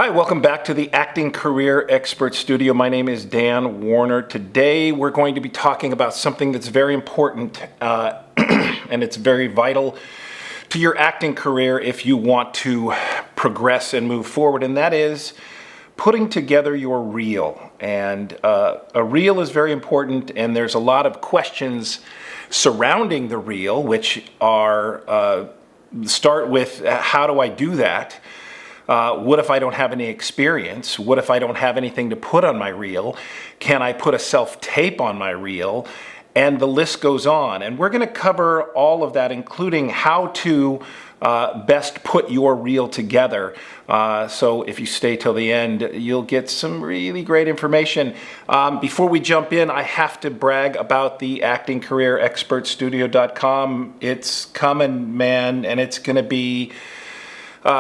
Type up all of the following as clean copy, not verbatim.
Hi, welcome back to the Acting Career Expert Studio. My name is Dan Warner. Today we're going to be talking about something that's very important and it's very vital to your acting career if you want to progress and move forward, and that is putting together your reel. And a reel is very important, and there's a lot of questions surrounding the reel, which are start with how do I do that? What if I don't have any experience? What if I don't have anything to put on my reel? Can I put a self-tape on my reel? And the list goes on. And we're going to cover all of that, including how to best put your reel together. So if you stay till the end, you'll get some really great information. Before we jump in, I have to brag about the actingcareerexpertstudio.com. It's coming, man, and it's going to be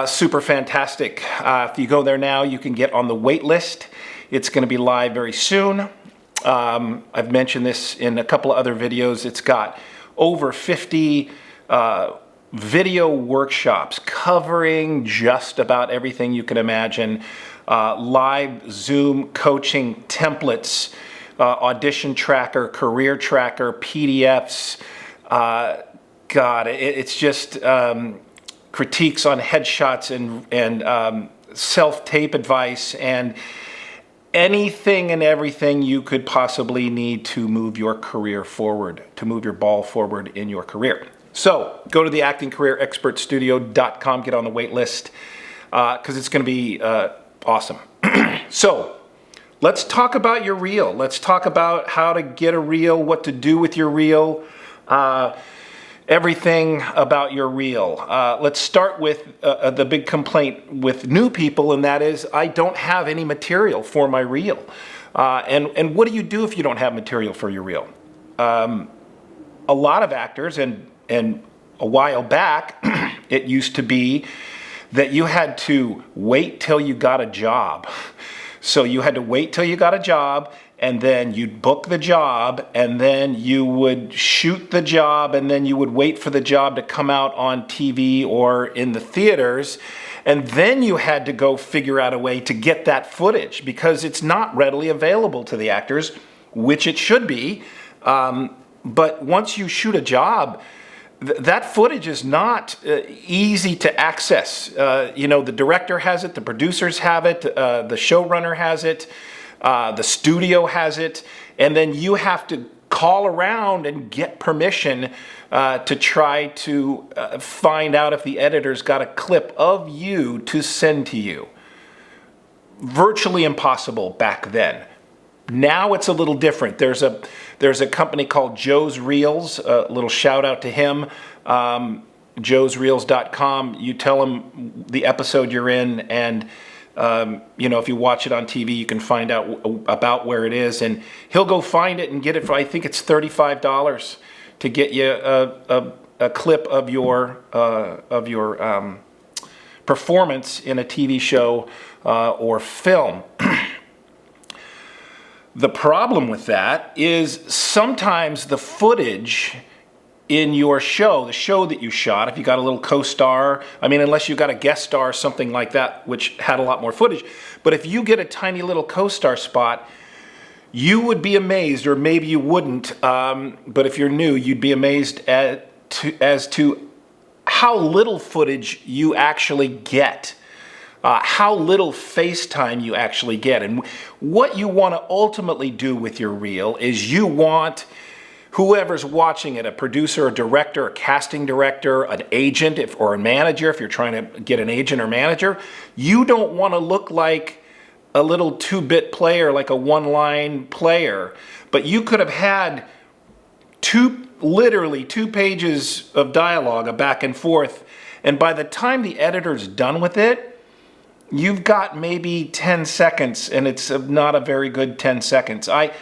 super fantastic. If you go there now, you can get on the wait list. It's going to be live very soon. I've mentioned this in a couple of other videos. It's got over 50 video workshops covering just about everything you can imagine. Live Zoom coaching templates, audition tracker, career tracker, PDFs. It's just critiques on headshots and self-tape advice and anything and everything you could possibly need to move your career forward, to move your ball forward in your career. So go to the actingcareerexpertstudio.com, get on the wait list, because it's going to be awesome. So let's talk about your reel. Let's talk about how to get a reel, what to do with your reel, everything about your reel. Let's start with the big complaint with new people, and that is I don't have any material for my reel. And what do you do if you don't have material for your reel? A lot of actors, and a while back, it used to be that you had to wait till you got a job. So you had to wait till you got a job, and then you'd book the job, and then you would shoot the job, and then you would wait for the job to come out on TV or in the theaters, and then you had to go figure out a way to get that footage because it's not readily available to the actors, which it should be. But once you shoot a job, that footage is not easy to access. The director has it, the producers have it, the showrunner has it, the studio has it, and then you have to call around and get permission to try to find out if the editor's got a clip of you to send to you. Virtually impossible back then. Now it's a little different. There's a company called Joe's Reels. A little shout out to him. joesreels.com. You tell him the episode you're in, and if you watch it on TV, you can find out about where it is, and he'll go find it and get it for, I think it's $35 to get you a clip of your performance in a TV show or film. The problem with that is sometimes the footage in your show, the show that you shot, if you got a little co-star, unless you got a guest star or something like that, which had a lot more footage, but if you get a tiny little co-star spot, you would be amazed, or maybe you wouldn't, but if you're new, you'd be amazed as to how little footage you actually get. How little FaceTime you actually get. And what you want to ultimately do with your reel is you want whoever's watching it, a producer, a director, a casting director, an agent, or a manager, if you're trying to get an agent or manager, you don't want to look like a little 2-bit player, like a one-line player, but you could have had literally two pages of dialogue, a back and forth, and by the time the editor's done with it, you've got maybe 10 seconds, and it's not a very good 10 seconds. I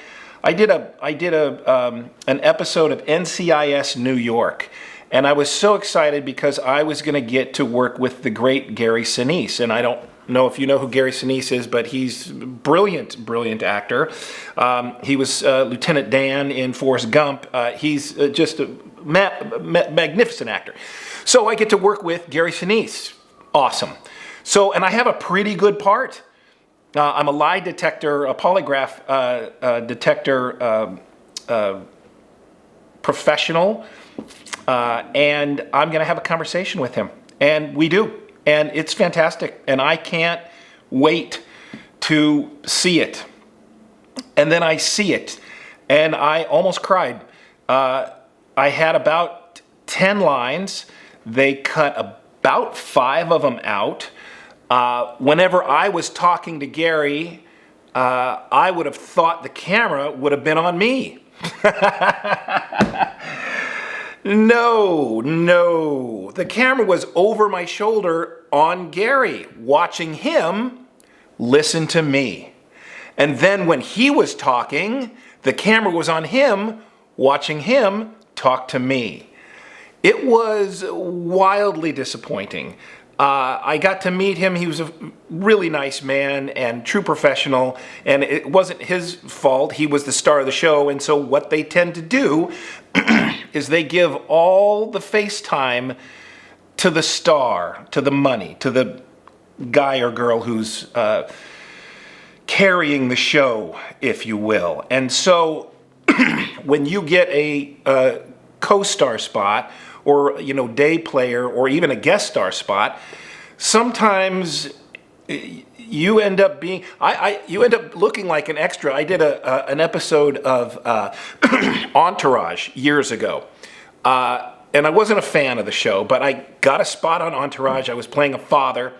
did an episode of NCIS New York, and I was so excited because I was going to get to work with the great Gary Sinise, and I don't know if you know who Gary Sinise is, but he's a brilliant actor. He was Lieutenant Dan in Forrest Gump. He's just a magnificent actor. So I get to work with Gary Sinise. Awesome. So, and I have a pretty good part. I'm a lie detector, a polygraph detector professional, and I'm going to have a conversation with him. And we do. And it's fantastic. And I can't wait to see it. And then I see it, and I almost cried. I had about 10 lines. They cut about 5 of them out. Whenever I was talking to Gary, I would have thought the camera would have been on me. No. The camera was over my shoulder on Gary, watching him listen to me. And then when he was talking, the camera was on him, watching him talk to me. It was wildly disappointing. I got to meet him. He was a really nice man and true professional, and it wasn't his fault. He was the star of the show, and so what they tend to do is they give all the face time to the star, to the money, to the guy or girl who's carrying the show, if you will. And so when you get a co-star spot, or day player, or even a guest star spot, sometimes you end up being you end up looking like an extra. I did an episode of Entourage years ago, and I wasn't a fan of the show, but I got a spot on Entourage. I was playing a father,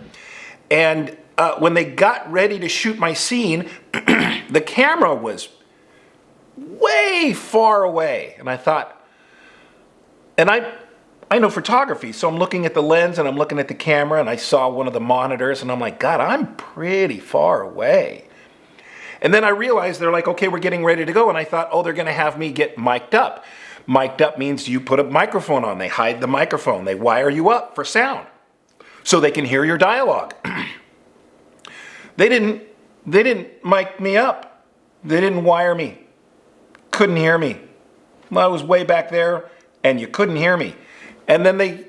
and when they got ready to shoot my scene, the camera was way far away, and I thought, and I know photography, so I'm looking at the lens and I'm looking at the camera, and I saw one of the monitors, and I'm like, God, I'm pretty far away. And then I realized they're like, okay, we're getting ready to go, and I thought, oh, they're going to have me get mic'd up. Mic'd up means you put a microphone on. They hide the microphone. They wire you up for sound so they can hear your dialogue. They didn't mic me up. They didn't wire me. Couldn't hear me. I was way back there, and you couldn't hear me. And then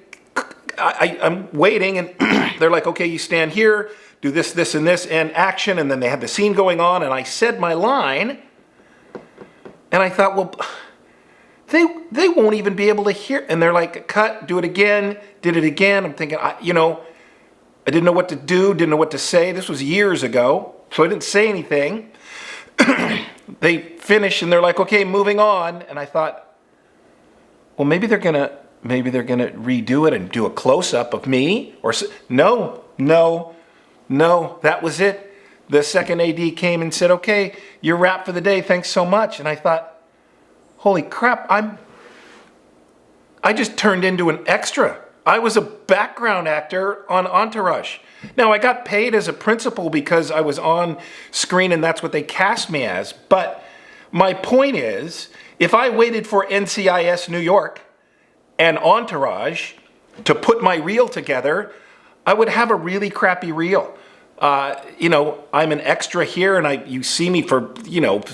I'm waiting, and they're like, okay, you stand here, do this, this, and this, and action. And then they had the scene going on, and I said my line, and I thought, well, they won't even be able to hear. And they're like, cut, do it again, did it again. I'm thinking, I didn't know what to do, didn't know what to say. This was years ago, so I didn't say anything. They finish, and they're like, okay, moving on. And I thought, well, maybe they're gonna redo it and do a close-up of me. Or no, that was it. The second AD came and said, okay, you're wrapped for the day, thanks so much. And I thought, holy crap, I just turned into an extra. I was a background actor on Entourage. Now, I got paid as a principal because I was on screen and that's what they cast me as. But my point is, if I waited for NCIS New York and Entourage to put my reel together, I would have a really crappy reel. I'm an extra here, and you see me for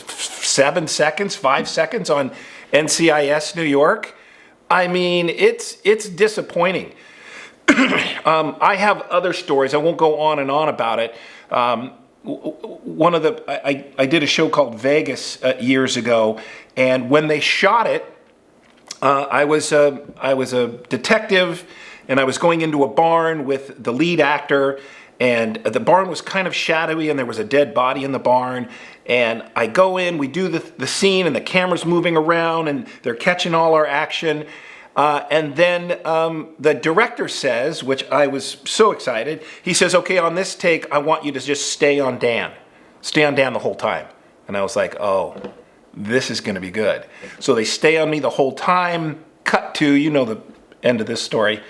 7 seconds, 5 seconds on NCIS New York. I mean, it's disappointing. I have other stories. I won't go on and on about it. I did a show called Vegas years ago, and when they shot it, I was a detective, and I was going into a barn with the lead actor, and the barn was kind of shadowy, and there was a dead body in the barn. And I go in, we do the scene, and the camera's moving around, and they're catching all our action. And then the director says, which I was so excited, he says, okay, on this take, I want you to just stay on Dan. Stay on Dan the whole time. And I was like, oh, this is going to be good. So they stay on me the whole time. Cut to, the end of this story.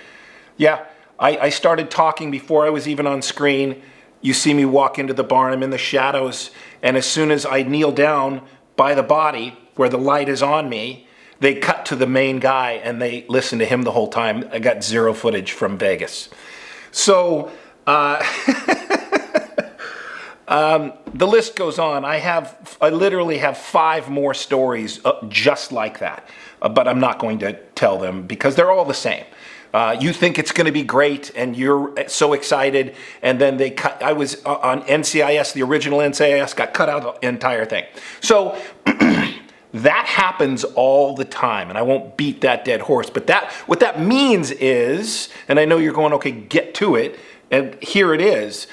Yeah, I started talking before I was even on screen. You see me walk into the barn. I'm in the shadows. And as soon as I kneel down by the body where the light is on me, they cut to the main guy and they listen to him the whole time. I got zero footage from Vegas. So the list goes on. I literally have 5 more stories just like that, but I'm not going to tell them because they're all the same. You think it's going to be great, and you're so excited, and then they cut. I was on NCIS, the original NCIS, got cut out the entire thing. So that happens all the time, and I won't beat that dead horse. But what that means is, and I know you're going, okay, get to it, and here it is.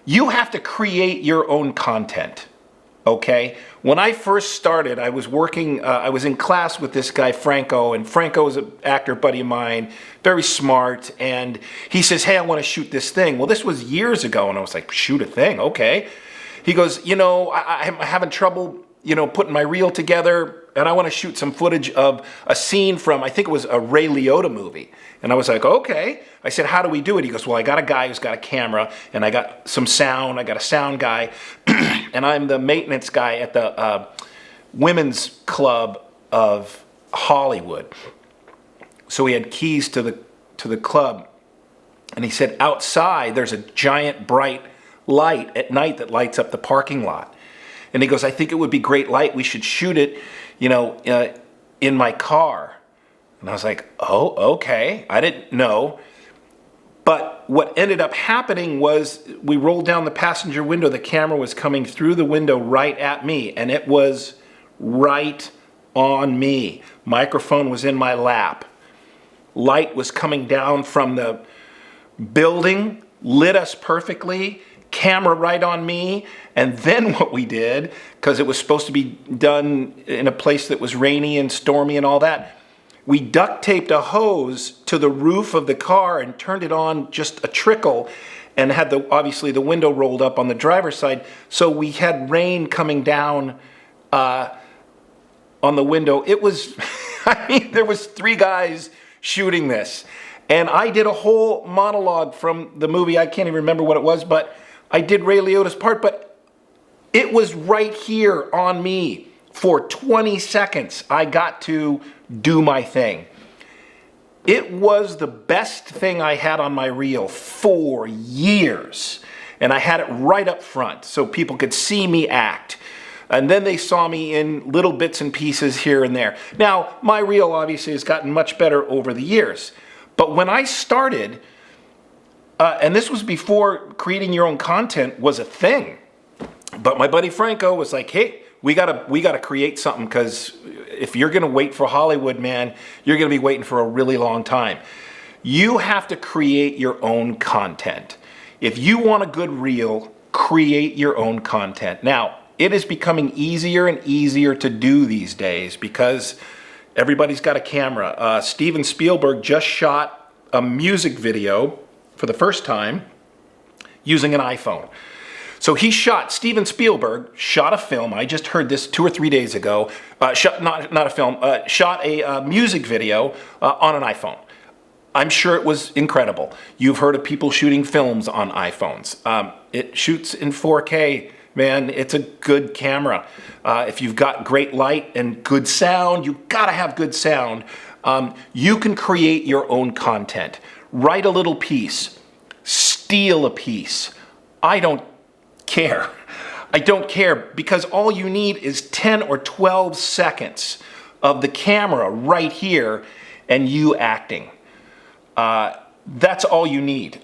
You have to create your own content. Okay, when I first started, I was working, I was in class with this guy, Franco, and Franco is an actor buddy of mine, very smart, and he says, hey, I want to shoot this thing. Well, this was years ago, and I was like, shoot a thing, okay. He goes, I'm having trouble, putting my reel together, and I want to shoot some footage of a scene from, I think it was a Ray Liotta movie. And I was like, okay. I said, how do we do it? He goes, well, I got a guy who's got a camera, and I got some sound. I got a sound guy, and I'm the maintenance guy at the Women's Club of Hollywood. So he had keys to the club, and he said, outside there's a giant bright light at night that lights up the parking lot. And he goes, I think it would be great light. We should shoot it, in my car. And I was like, oh, okay. I didn't know. But what ended up happening was we rolled down the passenger window. The camera was coming through the window right at me, and it was right on me. Microphone was in my lap. Light was coming down from the building, lit us perfectly, camera right on me. And then what we did, because it was supposed to be done in a place that was rainy and stormy and all that, we duct taped a hose to the roof of the car and turned it on just a trickle, and had obviously the window rolled up on the driver's side. So we had rain coming down on the window. It was, there was 3 guys shooting this. And I did a whole monologue from the movie. I can't even remember what it was, but I did Ray Liotta's part, but it was right here on me. For 20 seconds, I got to do my thing. It was the best thing I had on my reel for years. And I had it right up front so people could see me act. And then they saw me in little bits and pieces here and there. Now, my reel obviously has gotten much better over the years. But when I started, and this was before creating your own content was a thing. But my buddy Franco was like, hey, we gotta create something, because if you're gonna wait for Hollywood, man, you're gonna be waiting for a really long time. You have to create your own content. If you want a good reel, create your own content. Now, it is becoming easier and easier to do these days because everybody's got a camera. Steven Spielberg just shot a music video for the first time using an iPhone. So Steven Spielberg shot a film. I just heard this 2 or 3 days ago. Shot a music video on an iPhone. I'm sure it was incredible. You've heard of people shooting films on iPhones. It shoots in 4K. Man, it's a good camera. If you've got great light and good sound, you've got to have good sound. You can create your own content. Write a little piece. Steal a piece. I don't care. I don't care, because all you need is 10 or 12 seconds of the camera right here and you acting. That's all you need.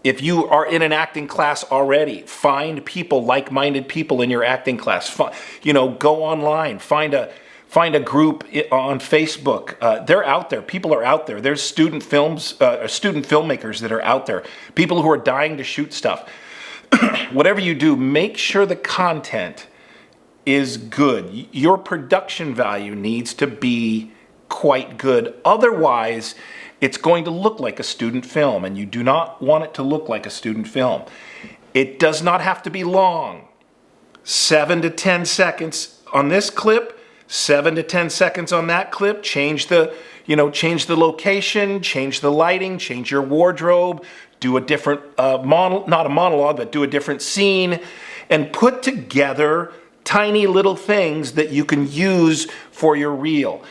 If you are in an acting class already, find people, like-minded people in your acting class. Go online, find a group on Facebook. They're out there. People are out there. There's student filmmakers that are out there. People who are dying to shoot stuff. Whatever you do, make sure the content is good. Your production value needs to be quite good. Otherwise, it's going to look like a student film, and you do not want it to look like a student film. It does not have to be long. 7 to 10 seconds on this clip, 7 to 10 seconds on that clip. Change the location, change the lighting, change your wardrobe, do a different not a monologue, but do a different scene, and put together tiny little things that you can use for your reel.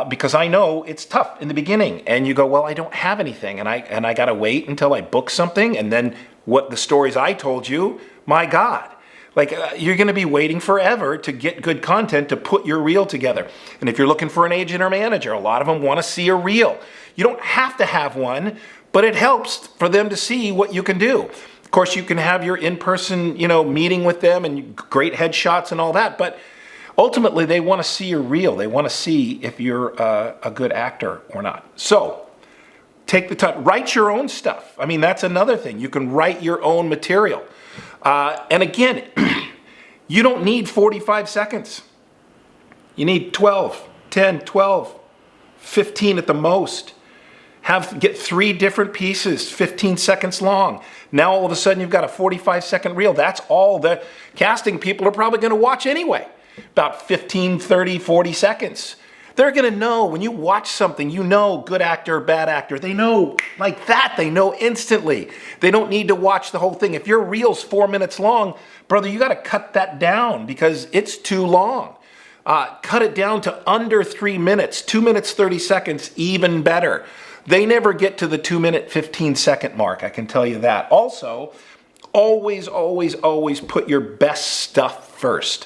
Because I know it's tough in the beginning, and you go, well, I don't have anything, and I got to wait until I book something, and then what the stories I told you, my God. Like you're going to be waiting forever to get good content to put your reel together. And if you're looking for an agent or manager, a lot of them want to see a reel. You don't have to have one, but it helps for them to see what you can do. Of course, you can have your in-person, meeting with them and great headshots and all that, but ultimately they want to see your reel. They want to see if you're a good actor or not. So take the time, write your own stuff. I mean, that's another thing. You can write your own material. And again, you don't need 45 seconds. You need 12, 10, 12, 15 at the most. Get 3 different pieces, 15 seconds long. Now all of a sudden you've got a 45-second reel. That's all the casting people are probably going to watch anyway. About 15, 30, 40 seconds. They're going to know when you watch something, good actor, bad actor. They know like that. They know instantly. They don't need to watch the whole thing. If your reel's 4 minutes long, brother, you got to cut that down because it's too long. Cut it down to under 3 minutes, 2 minutes, 30 seconds, even better. They never get to the 2-minute, 15-second mark, I can tell you that. Also, always, always, always put your best stuff first.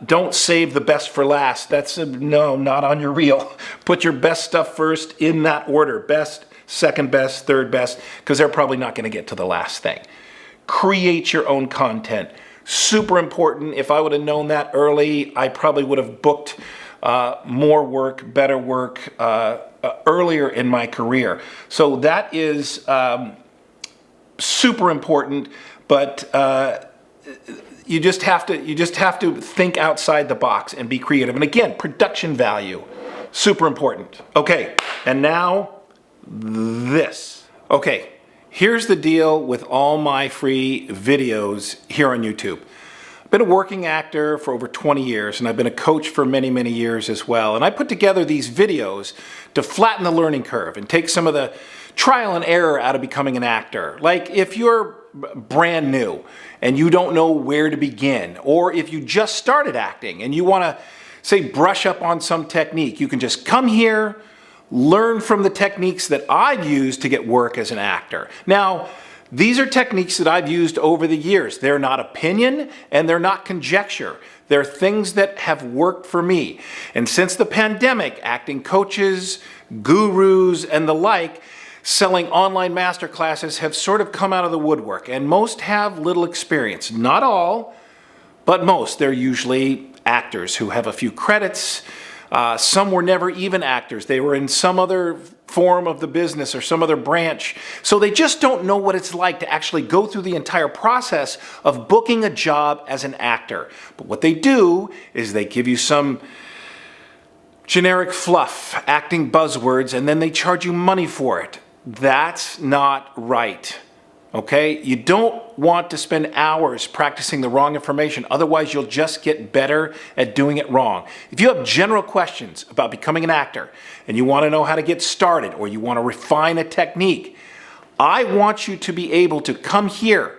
Don't save the best for last. No, not on your reel. Put your best stuff first in that order. Best, second best, third best, because they're probably not going to get to the last thing. Create your own content. Super important. If I would have known that early, I probably would have booked more work, better work earlier in my career. So that is super important, but you just have to think outside the box and be creative. And again, production value, super important. Okay, and now this. Okay, here's the deal with all my free videos here on YouTube. I've been a working actor for over 20 years, and I've been a coach for many, many years as well. And I put together these videos to flatten the learning curve and take some of the trial and error out of becoming an actor. Like if you're brand new and you don't know where to begin, or if you just started acting and you want to, say, brush up on some technique, you can just come here, learn from the techniques that I've used to get work as an actor. Now, these are techniques that I've used over the years. They're not opinion and they're not conjecture. They're things that have worked for me. And since the pandemic, acting coaches, gurus, and the like selling online masterclasses have sort of come out of the woodwork, and most have little experience. Not all, but most. They're usually actors who have a few credits. Some were never even actors. They were in some other form of the business or some other branch. So they just don't know what it's like to actually go through the entire process of booking a job as an actor. But what they do is they give you some generic fluff, acting buzzwords, and then they charge you money for it. That's not right. Okay? You don't want to spend hours practicing the wrong information. Otherwise, you'll just get better at doing it wrong. If you have general questions about becoming an actor and you want to know how to get started or you want to refine a technique, I want you to be able to come here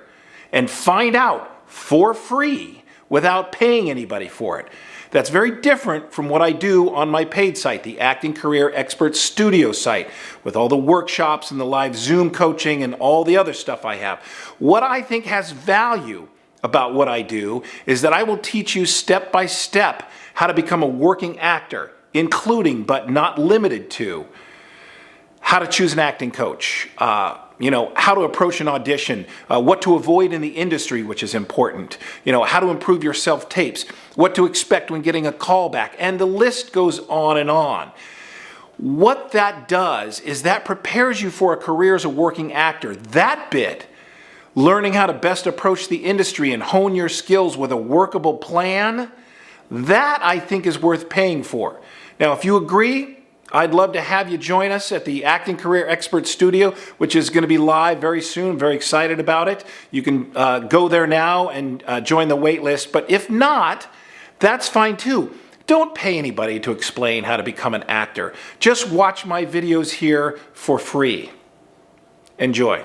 and find out for free without paying anybody for it. That's very different from what I do on my paid site, the Acting Career Expert Studio site, with all the workshops and the live Zoom coaching and all the other stuff I have. What I think has value about what I do is that I will teach you step by step how to become a working actor, including but not limited to how to choose an acting coach, how to approach an audition, what to avoid in the industry, which is important, how to improve your self-tapes, what to expect when getting a call back, and the list goes on and on. What that does is that prepares you for a career as a working actor. That bit, learning how to best approach the industry and hone your skills with a workable plan, that I think is worth paying for. Now, if you agree, I'd love to have you join us at the Acting Career Expert Studio, which is going to be live very soon. Very excited about it. You can go there now and join the wait list. But if not, that's fine too. Don't pay anybody to explain how to become an actor. Just watch my videos here for free. Enjoy.